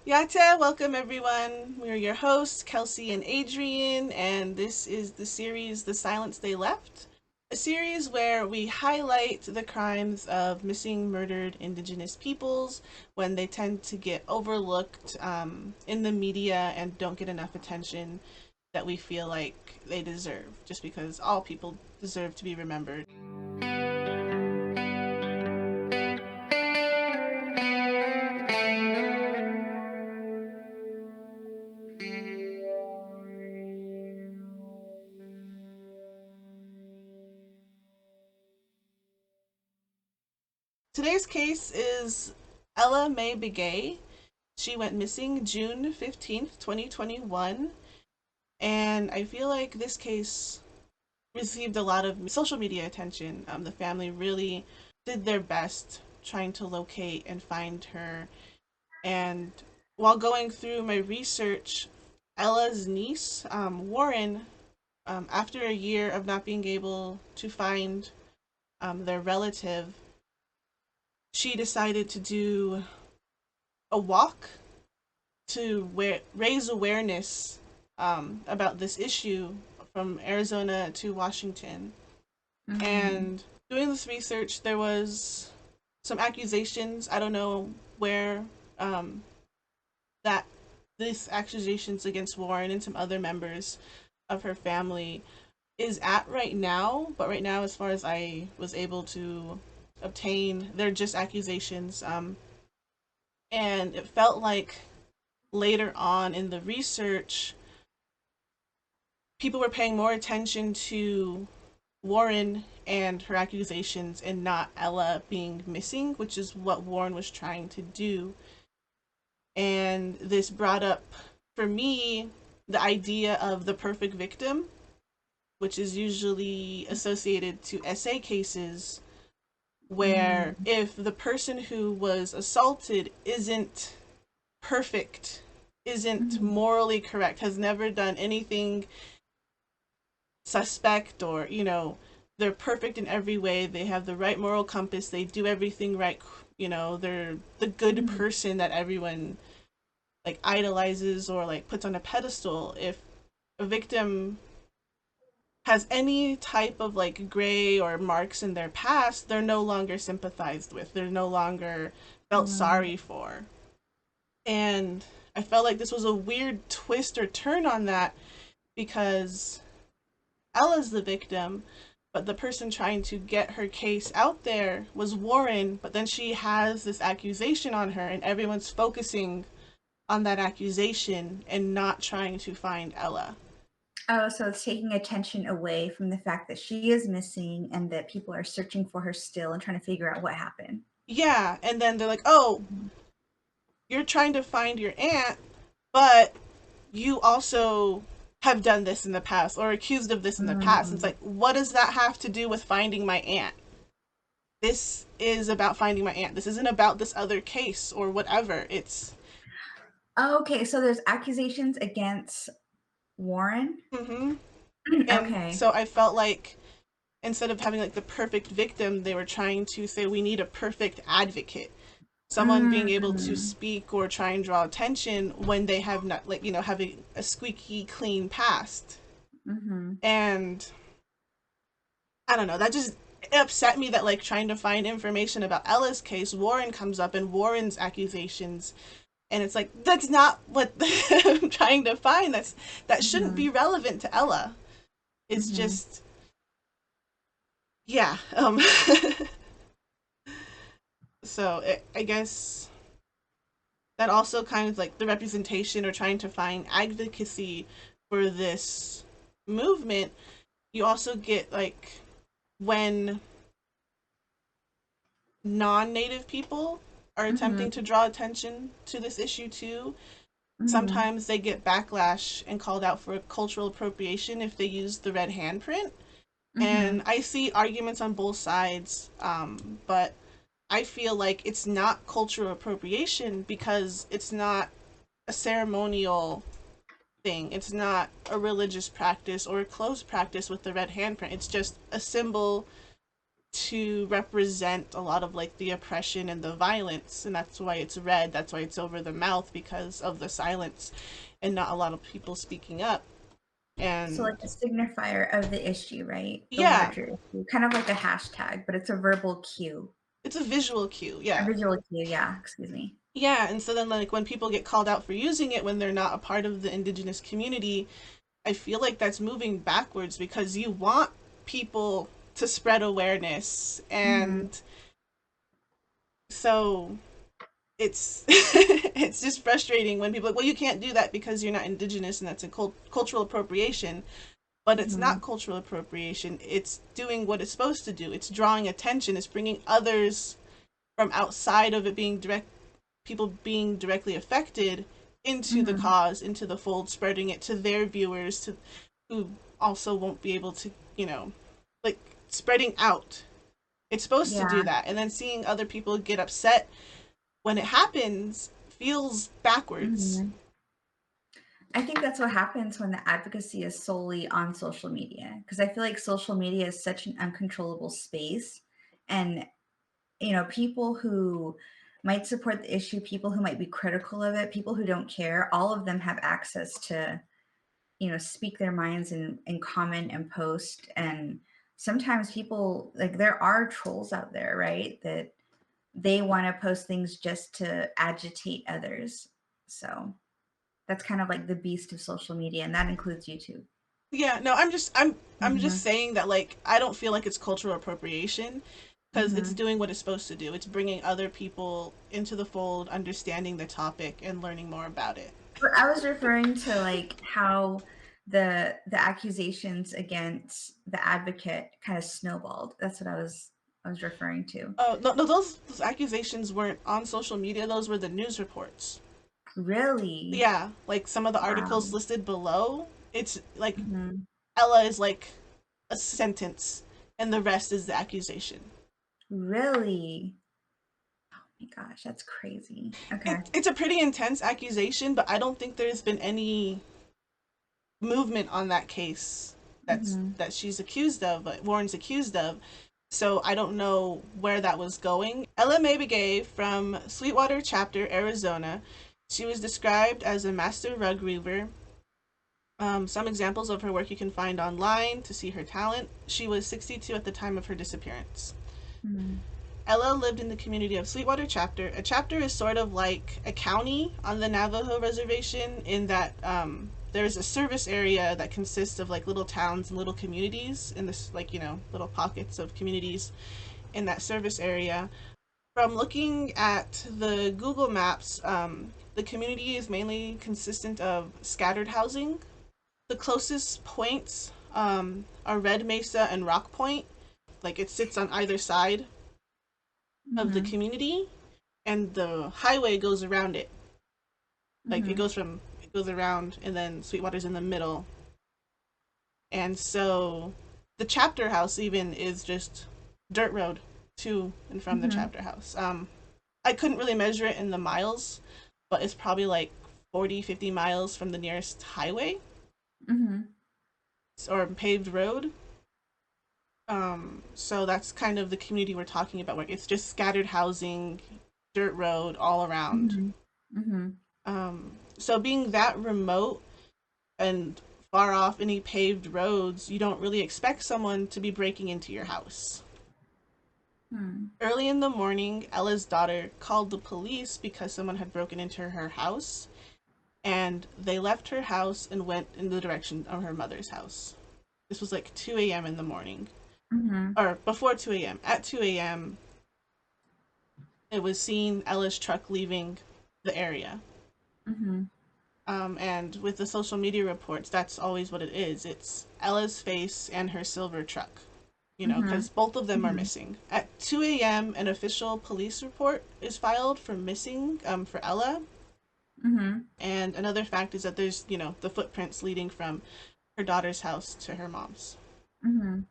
Yate, welcome everyone. We're your hosts, Kelsey and Adrian, and this is the series The Silence They Left, a series where we highlight the crimes of missing, murdered Indigenous peoples when they tend to get overlooked in the media and don't get enough attention that we feel like they deserve, just because all people deserve to be remembered. Today's case is Ella Mae Begay. She went missing June 15th, 2021, and I feel like this case received a lot of social media attention. The family really did their best trying to locate and find her. And while going through my research, Ella's niece, Warren, after a year of not being able to find their relative, she decided to do a walk to raise awareness about this issue from Arizona to Washington. Mm-hmm. And doing this research, there was some accusations. I don't know where um, that this accusations against Warren and some other members of her family is at right now. But right now, as far as I was able to obtain, they're just accusations. And it felt like later on in the research, people were paying more attention to Warren and her accusations and not Ella being missing, which is what Warren was trying to do. And this brought up, for me, the idea of the perfect victim, which is usually associated to SA cases, where Mm-hmm. if the person who was assaulted isn't perfect, isn't Mm-hmm. morally correct, has never done anything suspect, or they're perfect in every way, they have the right moral compass, they do everything right, they're the good Mm-hmm. person that everyone like idolizes or like puts on a pedestal. If a victim has any type of like gray or marks in their past, they're no longer sympathized with, they're no longer felt Right. sorry for. And I felt like this was a weird twist or turn on that, because Ella's the victim, but the person trying to get her case out there was Warren, but then she has this accusation on her, and everyone's focusing on that accusation and not trying to find Ella. Oh, so it's taking attention away from the fact that she is missing and that people are searching for her still and trying to figure out what happened. Yeah, and then they're like, oh, Mm-hmm. you're trying to find your aunt, but you also have done this in the past or accused of this in the past. And it's Mm-hmm. like, what does that have to do with finding my aunt? This is about finding my aunt. This isn't about this other case or whatever. It's Okay, so there's accusations against Warren. mm-hmm. And Okay. so I felt like instead of having like the perfect victim, they were trying to say we need a perfect advocate. Someone being able to Mm-hmm. speak or try and draw attention when they have not, like, having a squeaky clean past. Mm-hmm. And I don't know, that just upset me that like trying to find information about Ella's case, Warren comes up and Warren's accusations, and it's like that's not what I'm trying to find. That shouldn't Mm-hmm. be relevant to Ella. It's Mm-hmm. just yeah. So I guess that also kind of like the representation or trying to find advocacy for this movement. You also get like when non-native people are attempting Mm-hmm. to draw attention to this issue too, Mm-hmm. sometimes they get backlash and called out for cultural appropriation if they use the red handprint. Mm-hmm. And I see arguments on both sides, but I feel like it's not cultural appropriation because it's not a ceremonial thing. It's not a religious practice or a closed practice with the red handprint. It's just a symbol to represent a lot of like the oppression and the violence, and that's why it's red, that's why it's over the mouth, because of the silence and not a lot of people speaking up. So And like a signifier of the issue, right? The yeah, larger issue, kind of like a hashtag, but it's a verbal cue, it's a visual cue. a Yeah. visual cue. Yeah, excuse me. Yeah, and so then like when people get called out for using it when they're not a part of the indigenous community, I feel like that's moving backwards, because you want people to spread awareness, Mm-hmm. and so it's it's just frustrating when people are like, well, you can't do that because you're not indigenous, and that's a cultural appropriation. But it's Mm-hmm. not cultural appropriation. It's doing what it's supposed to do. It's drawing attention. It's bringing others from outside of it being direct, people being directly affected, into the Mm-hmm. cause, into the fold, spreading it to their viewers, to who also won't be able to, like, spreading out. It's supposed to do Yeah. that. And then seeing other people get upset when it happens feels backwards. Mm-hmm. I think that's what happens when the advocacy is solely on social media, because I feel like social media is such an uncontrollable space, and people who might support the issue, people who might be critical of it, people who don't care, all of them have access to speak their minds and comment and post. And sometimes people, like, there are trolls out there, right, that they want to post things just to agitate others. So that's kind of like the beast of social media, and that includes YouTube. Yeah, no, I'm just Hmm. saying that, like, I don't feel like it's cultural appropriation, because it's Hmm. doing what it's supposed to do. It's bringing other people into the fold, understanding the topic and learning more about it. But I was referring to like how the accusations against the advocate kind of snowballed. That's what I was referring to. Oh, no, no, those accusations weren't on social media. Those were the news reports. Really? Yeah, like some of the articles Wow. listed below, it's like Hmm. Ella is like a sentence, and the rest is the accusation. Really? Oh my gosh, that's crazy. Okay. It's a pretty intense accusation, but I don't think there's been any movement on that case Hmm. that she's accused of, Warren's accused of. So I don't know where that was going. Ella Mae Begay from Sweetwater chapter, Arizona. She was described as a master rug weaver. Some examples of her work you can find online to see her talent. She was 62 at the time of her disappearance. Hmm. Ella lived in the community of Sweetwater chapter. A chapter is sort of like a county on the Navajo reservation, in that there's a service area that consists of like little towns and little communities in this, like, little pockets of communities in that service area. From looking at the Google Maps, the community is mainly consistent of scattered housing. The closest points are Red Mesa and Rock Point. Like, it sits on either side of the Hmm. community, and the highway goes around it. Like, Hmm. it goes around, and then Sweetwater's in the middle. And so the chapter house even is just dirt road to and from the Hmm. chapter house. I couldn't really measure it in the miles, but it's probably like 40, 50 miles from the nearest highway Hmm. or paved road. So that's kind of the community we're talking about, where it's just scattered housing, dirt road all around. Hmm. Hmm. So being that remote and far off any paved roads, you don't really expect someone to be breaking into your house. Hmm. Early in the morning, Ella's daughter called the police because someone had broken into her house, and they left her house and went in the direction of her mother's house. This was like 2 a.m. in the morning, Hmm. or before 2 a.m. At 2 a.m., it was seen Ella's truck leaving the area. Hmm. And with the social media reports, that's always what it is. It's Ella's face and her silver truck, Hmm. because both of them are Hmm. missing. At 2 a.m., an official police report is filed for missing, for Ella. Hmm. And another fact is that there's, the footprints leading from her daughter's house to her mom's. Hmm.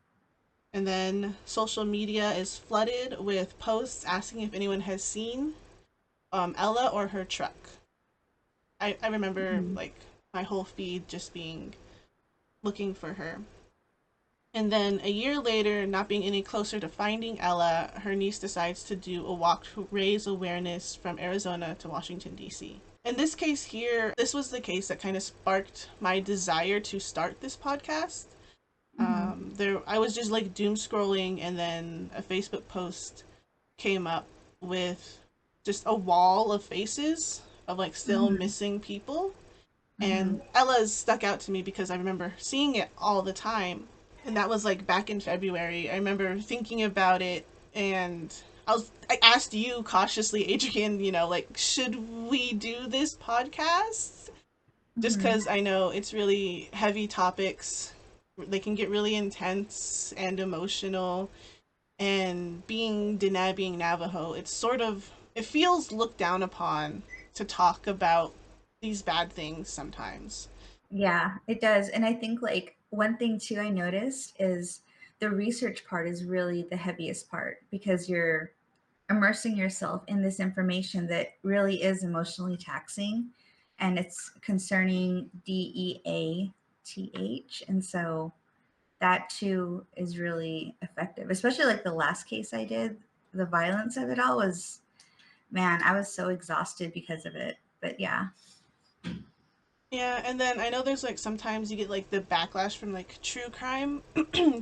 And then social media is flooded with posts asking if anyone has seen Ella or her truck. I remember, Hmm. like, my whole feed just being looking for her. And then a year later, not being any closer to finding Ella, her niece decides to do a walk to raise awareness from Arizona to Washington, D.C. In this case here, this was the case that kind of sparked my desire to start this podcast. Mm-hmm. I was just like doom scrolling, and then a Facebook post came up with just a wall of faces of like still Mm-hmm. missing people. Mm-hmm. And Ella's stuck out to me because I remember seeing it all the time. And that was like back in February. I remember thinking about it, and I asked you cautiously, Adrian, like, should we do this podcast? Just Mm-hmm. because I know it's really heavy topics. They can get really intense and emotional. And being Diné, being Navajo, it feels looked down upon to talk about these bad things sometimes. Yeah, it does. And I think like one thing too I noticed is the research part is really the heaviest part because you're immersing yourself in this information that really is emotionally taxing and it's concerning DEATH. And so that too is really effective, especially like the last case I did. The violence of it all was, man, I was so exhausted because of it. But yeah. Yeah, and then I know there's like sometimes you get like the backlash from like true crime,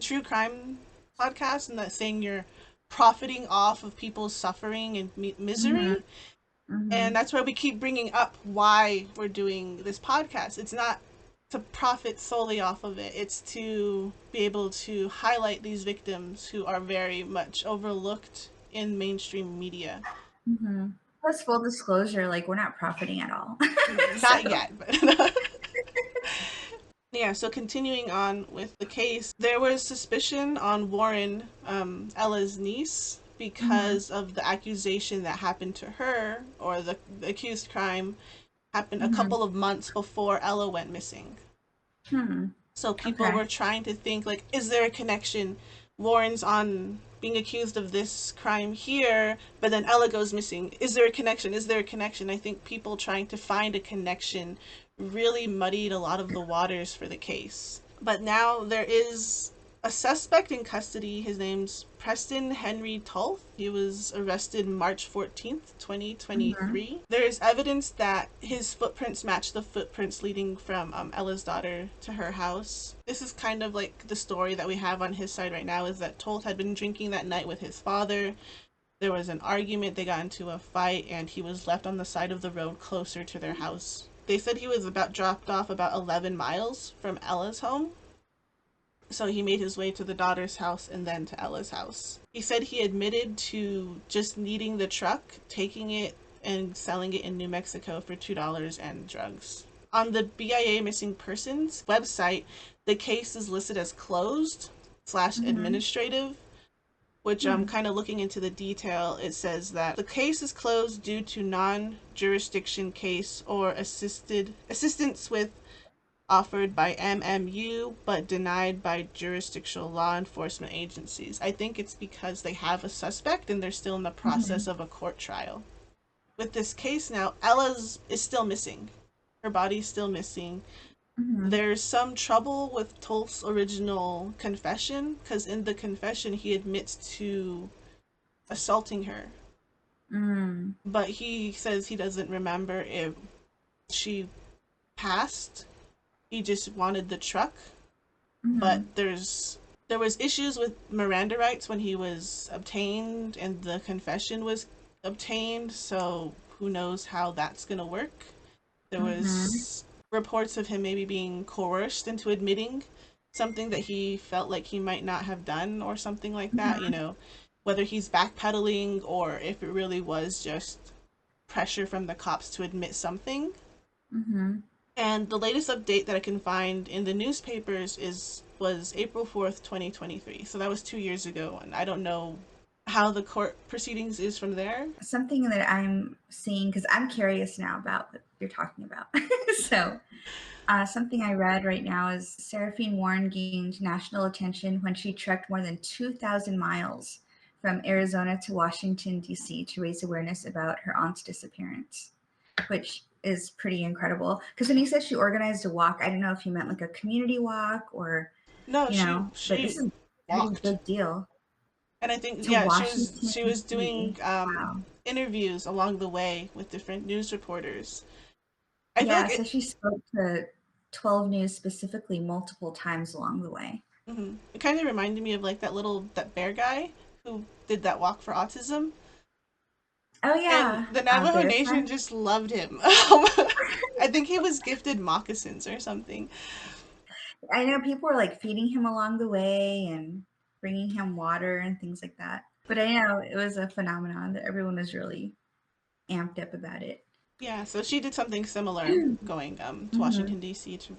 true crime podcasts, and that saying you're profiting off of people's suffering and Mm-hmm. misery. Mm-hmm. And that's why we keep bringing up why we're doing this podcast. It's not to profit solely off of it, it's to be able to highlight these victims who are very much overlooked in mainstream media. Mm-hmm. Plus, full disclosure, like we're not profiting at all. Not So. yet, but yeah, so continuing on with the case, there was suspicion on Warren, Ella's niece, Mm-hmm. because of the accusation that happened to her, or the accused crime happened a Mm-hmm. couple of months before Ella went missing. Hmm. So people Okay. were trying to think, like, is there a connection? Warren's on being accused of this crime here, but then Ella goes missing. Is there a connection? Is there a connection? I think people trying to find a connection really muddied a lot of the waters for the case. But now there is a suspect in custody. His name's Preston Henry Tulf. He was arrested March 14th, Mm-hmm. 2023. There is evidence that his footprints match the footprints leading from Ella's daughter to her house. This is kind of like the story that we have on his side right now, is that Tulf had been drinking that night with his father. There was an argument, they got into a fight, and he was left on the side of the road closer to their house. They said he was about dropped off about 11 miles from Ella's home. So he made his way to the daughter's house and then to Ella's house. He said he admitted to just needing the truck, taking it and selling it in New Mexico for $2 and drugs. On the BIA missing persons website, the case is listed as closed slash Mm-hmm. administrative, which I'm Hmm. kind of looking into the detail. It says that the case is closed due to non-jurisdiction case or assistance with offered by MMU but denied by jurisdictional law enforcement agencies. I think it's because they have a suspect and they're still in the Mm-hmm. process of a court trial. With this case now, Ella's is still missing. Her body's still missing. Mm-hmm. There's some trouble with Tolf's original confession because in the confession he admits to assaulting her, Mm-hmm. but he says he doesn't remember if she passed. He just wanted the truck, but Mm-hmm. there was issues with Miranda rights when he was obtained and the confession was obtained, so who knows how that's going to work. There Mm-hmm. was reports of him maybe being coerced into admitting something that he felt like he might not have done or something like that, whether he's backpedaling or if it really was just pressure from the cops to admit something. Mm-hmm. And the latest update that I can find in the newspapers is was April 4th, 2023. So that was 2 years ago, and I don't know how the court proceedings is from there. Something that I'm seeing because I'm curious now about what you're talking about. So, something I read right now is Seraphine Warren gained national attention when she trekked more than 2,000 miles from Arizona to Washington, D.C. to raise awareness about her aunt's disappearance, which is pretty incredible. Because when he said she organized a walk, I don't know if he meant like a community walk or. No, you know, but this she is a pretty walked. big deal. And I think To yeah, Washington, she was doing D.C. Wow. interviews along the way with different news reporters. I feel Yeah, like so it she spoke to 12 News specifically multiple times along the way. it kind of reminded me of like that bear guy who did that walk for autism. Oh And yeah, the Navajo Bear Nation Friend. just loved him. I think he was gifted moccasins or something. I know people were like feeding him along the way and bringing him water and things like that. But I know it was a phenomenon that everyone was really amped up about it. Yeah, so she did something similar, going to Mm-hmm. Washington D.C. to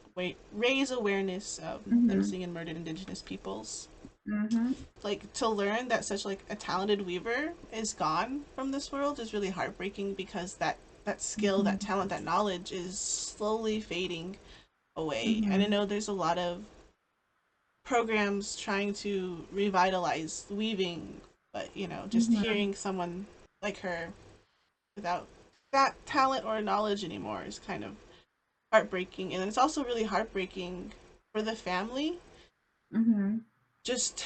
raise awareness of the Mm-hmm. missing and murdered Indigenous peoples. Mm-hmm. Like to learn that such like a talented weaver is gone from this world is really heartbreaking because that skill, Mm-hmm. that talent, that knowledge is slowly fading away. And I Mm-hmm. know there's a lot of programs trying to revitalize weaving, but just Mm-hmm. hearing someone like her without that talent or knowledge anymore is kind of heartbreaking. And it's also really heartbreaking for the family, Mm-hmm. just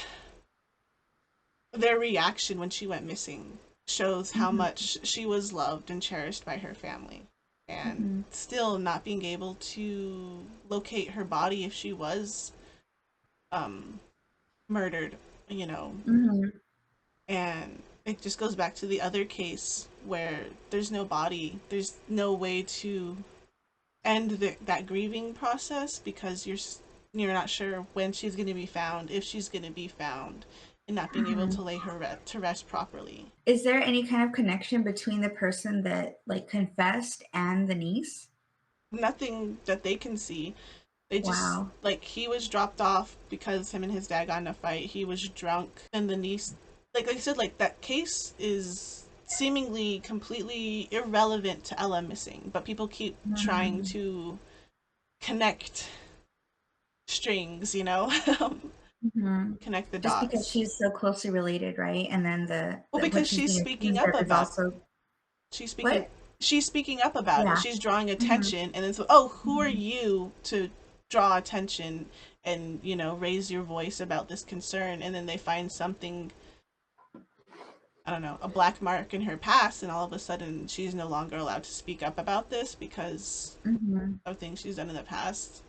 their reaction when she went missing shows how Mm-hmm. much she was loved and cherished by her family. And Mm-hmm. still not being able to locate her body if she was um, murdered, you know. Mm-hmm. And it just goes back to the other case where there's no body, there's no way to end that grieving process because you're not sure when she's going to be found, if she's going to be found, and not being able Mm-hmm. to lay her to rest properly. Is there any kind of connection between the person that like confessed and the niece? Nothing that they can see. They just Wow. like he was dropped off because him and his dad got in a fight. He was drunk, and the niece, like I said, like that case is seemingly completely irrelevant to Ella missing, but people keep trying Mm-hmm. to connect strings, Mm-hmm. connect the Just because dots. she's so closely related, right? And then Well, what because she's being accused of is also she's speaking what? she's speaking up about it. Yeah. She's drawing Mm-hmm. attention, and then so, oh, who are Mm-hmm. you to draw attention and raise your voice about this concern? And then they find something, I don't know, a black mark in her past, and all of a sudden she's no longer allowed to speak up about this because Mm-hmm. of things she's done in the past.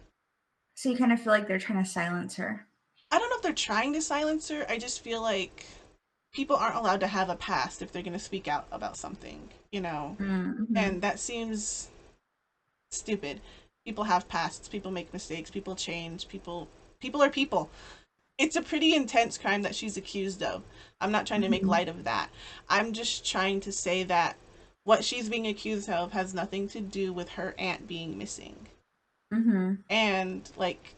So you kind of feel like they're trying to silence her. I don't know if they're trying to silence her. I just feel like people aren't allowed to have a past if they're going to speak out about something. Mm-hmm. And that seems stupid. People have pasts, people make mistakes, people change, people are people. It's a pretty intense crime that she's accused of. I'm not trying to make Mm-hmm. light of that. I'm just trying to say that what she's being accused of has nothing to do with her aunt being missing. Mm-hmm. And like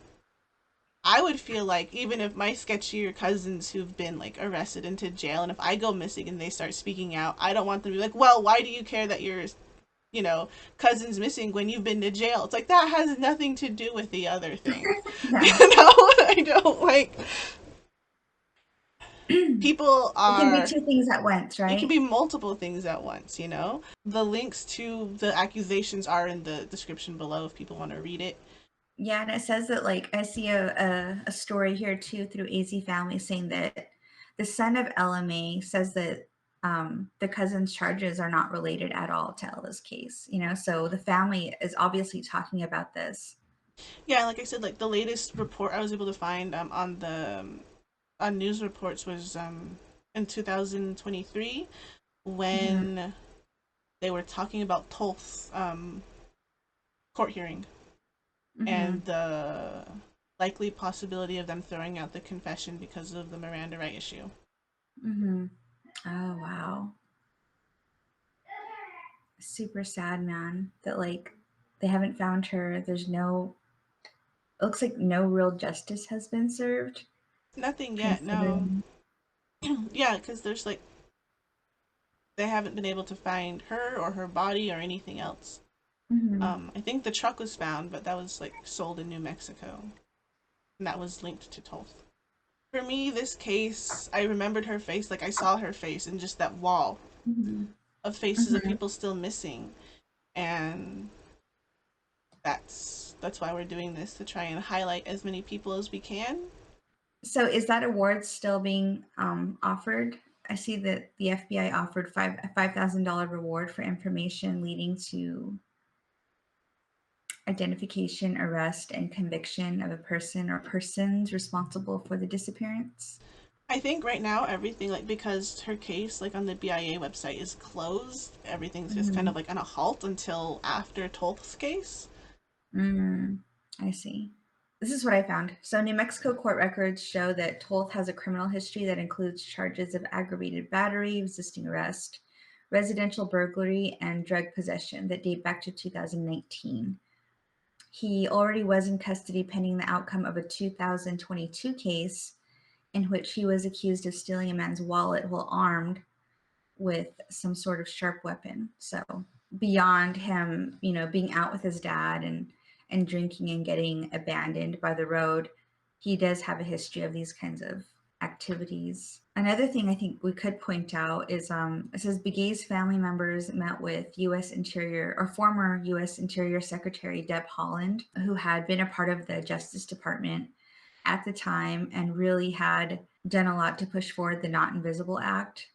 I would feel like even if my sketchier cousins who've been like arrested into jail, and if I go missing and they start speaking out, I don't want them to be like, well, why do you care that you know, cousin's missing when you've been to jail? It's like that has nothing to do with the other thing. Yeah. I don't like It people can be are two things at once, it can right? be multiple things at once. The links to the accusations are in the description below if people want to read it. Yeah, and it says that like I see a story here too through AZ Family saying that the son of Ella May says that the cousin's charges are not related at all to Ella's case. You know, so the family is obviously talking about this. Yeah, like I said, like the latest report I was able to find on the on news reports was in 2023 Hmm. when they were talking about Tolth's court hearing Hmm. and the likely possibility of them throwing out the confession because of the Miranda right issue. Hmm. Oh wow, super sad, man. That like they haven't found her. There's no. It looks like no real justice has been served. Nothing yet, no. Considering. Yeah, because there's like they haven't been able to find her or her body or anything else. Hmm. I think the truck was found, but that was like sold in New Mexico, and that was linked to Tulsa. For me, this case, I remembered her face, like I saw her face in just that wall Hmm. of faces of Hmm. people still missing, and that's why we're doing this, to try and highlight as many people as we can. So is that award still being offered? I see that the FBI offered a $5,000 reward for information leading to identification, arrest, and conviction of a person or persons responsible for the disappearance. I think right now everything, like, because her case, like, on the BIA website is closed, everything's just kind of Mm-hmm. like on a halt until after Tolth's case. Mm, I see. This is what I found. So, New Mexico court records show that Toth has a criminal history that includes charges of aggravated battery, resisting arrest, residential burglary, and drug possession that date back to 2019. He already was in custody pending the outcome of a 2022 case in which he was accused of stealing a man's wallet while armed with some sort of sharp weapon. So beyond him, being out with his dad and drinking and getting abandoned by the road, he does have a history of these kinds of activities. Another thing I think we could point out is it says Begay's family members met with U.S. Interior or former U.S. Interior Secretary Deb Haaland, who had been a part of the Justice Department at the time and really had done a lot to push forward the Not Invisible Act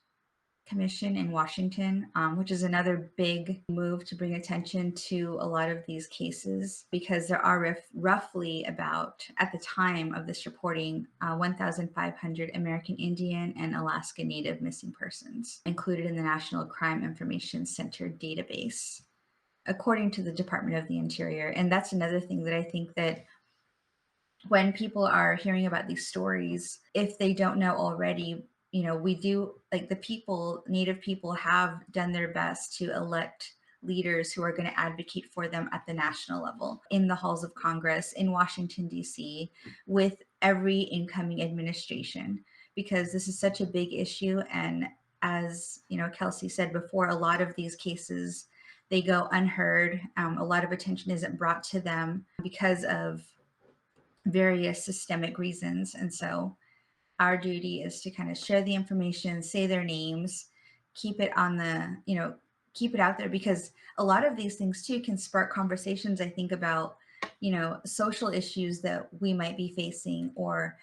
Commission in Washington, which is another big move to bring attention to a lot of these cases because there are roughly about, at the time of this reporting, 1,500 American Indian and Alaska Native missing persons included in the National Crime Information Center database, according to the Department of the Interior. And that's another thing that I think that when people are hearing about these stories, if they don't know already, we do, like, the people, Native people have done their best to elect leaders who are going to advocate for them at the national level, in the halls of Congress, in Washington, D.C., with every incoming administration, because this is such a big issue. And as Kelsey said before, a lot of these cases, they go unheard. A lot of attention isn't brought to them because of various systemic reasons. And so our duty is to kind of share the information, say their names, keep it on the, keep it out there, because a lot of these things too can spark conversations, I think, about, social issues that we might be facing. Or,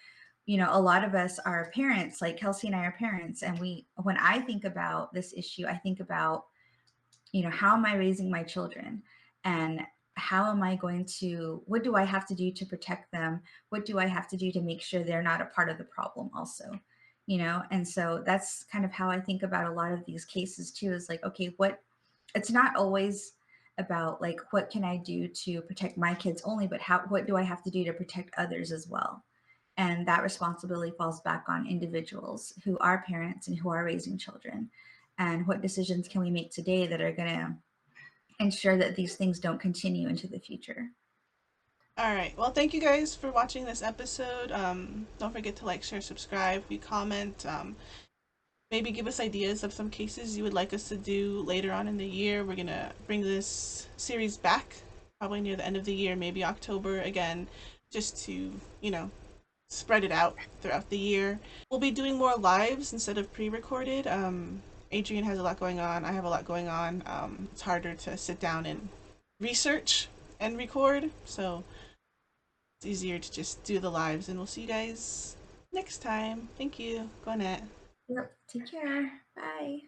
a lot of us are parents, like Kelsey and I are parents. And when I think about this issue, I think about, how am I raising my children? And how am I going to, what do I have to do to protect them? What do I have to do to make sure they're not a part of the problem also? And so that's kind of how I think about a lot of these cases too, is like, okay, it's not always about like, what can I do to protect my kids only, but what do I have to do to protect others as well? And that responsibility falls back on individuals who are parents and who are raising children. And what decisions can we make today that are going to ensure that these things don't continue into the future? All right. Well, thank you guys for watching this episode. Don't forget to like, share, subscribe, we comment. Maybe give us ideas of some cases you would like us to do later on in the year. We're gonna bring this series back probably near the end of the year, maybe October again, just to, spread it out throughout the year. We'll be doing more lives instead of pre-recorded. Adrian has a lot going on. I have a lot going on. It's harder to sit down and research and record, so it's easier to just do the lives. And we'll see you guys next time. Thank you. Go on it. Yep. Take care. Bye.